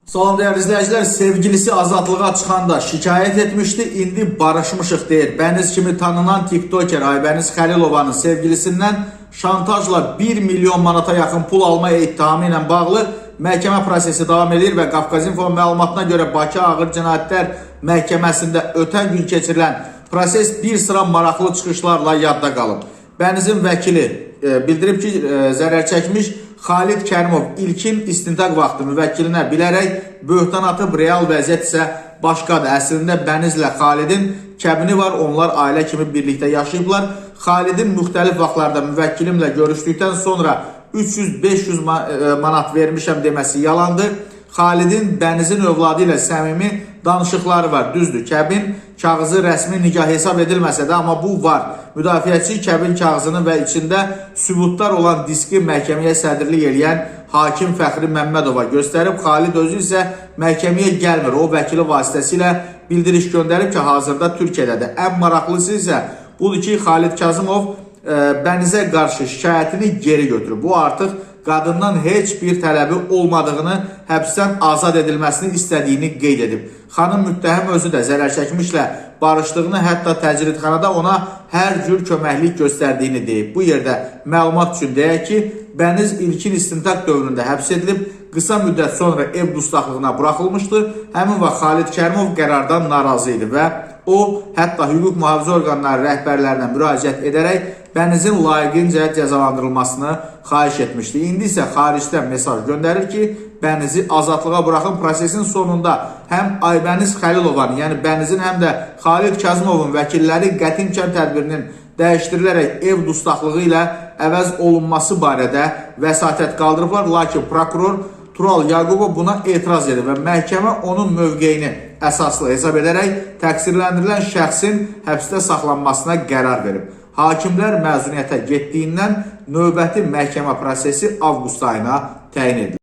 Salam değerli izleyiciler, sevgilisi azadlığa çıxanda şikayet etmişti, indi barışmışıq deyir. Bəniz kimi tanınan tiktoker Aybəniz Xəlilovanın sevgilisindən şantajla 1 milyon manata yaxın pul alma ittihamı ilə bağlı məhkəmə prosesi davam edir və Qafqazinfo məlumatına görə Bakı Ağır Cinayətlər Məhkəməsində ötən gün keçirilən proses bir sıra maraqlı çıxışlarla yadda qalıb. Bənizin vəkili bildirib ki, zərər çəkmiş Xalid Kərimov ilkin istintaq vaxtı müvəkkilinə bilərək böhtan atıb, real vəziyyət isə başqadır. Əslində Bənizlə Xalidin kəbini var, onlar ailə kimi birlikdə yaşayıblar. Xalidin müxtəlif vaxtlarda müvəkkilimlə görüşdükdən sonra 300-500 manat vermişəm deməsi yalandır. Xalidin Bənizin övladı ilə səmimi danışıqları var. Düzdür, kəbin kağızı rəsmi nikah hesab edilməsə də, amma bu var. Müdafiəçi kəbin kağızını və içində sübutlar olan diski məhkəməyə sədrlik eləyən hakim Fəxri Məmmədova göstərib. Xalid özü isə məhkəməyə gəlmir. O vəkili vasitəsilə bildiriş göndərib ki, hazırda Türkiyədədir. Ən maraqlısı isə budur ki, Xalid Kazımov Bənizə qarşı şikayətini geri götürüb. Bu artıq qadından heç bir tələbi olmadığını, həbsdən azad edilməsini istədiyini qeyd edib. Xanım müttəhim özü də zərər çəkmişlə barışdığını, hətta təcridxanada ona hər cür köməklik göstərdiyini deyib. Bu yerdə məlumat üçün deyək ki, Bəniz ilkin istintaq dövründə həbs edilib, qısa müddət sonra ev dustaqlığına buraxılmışdı. Həmin vaxt Xalid Kərimov qərardan narazı idi və o, hətta hüquq mühafizə orqanları rəhbərlərinə müraciət edərək Bənizin layiqincə cəzalandırılmasını xahiş etmişdi. İndi isə xaricdən mesaj göndərir ki, Bənizi azadlığa buraxın. Prosesin sonunda həm Aybəniz Xəlilovanın, yəni Bənizin, həm də Xalid Kazımovun vəkilləri qəti imkan tədbirinin dəyişdirilərək ev dustaqlığı ilə əvəz olunması barədə vəsatət qaldırıblar. Lakin prokuror Tural Yaqubov buna etiraz edir və məhkəmə onun mövqeyini əsaslı hesab edərək təqsirləndirilən şəxsin həbsdə saxlanmasına qərar verib. Hakimlər məzuniyyətə getdiyindən növbəti məhkəmə prosesi avqust ayına təyin edilir.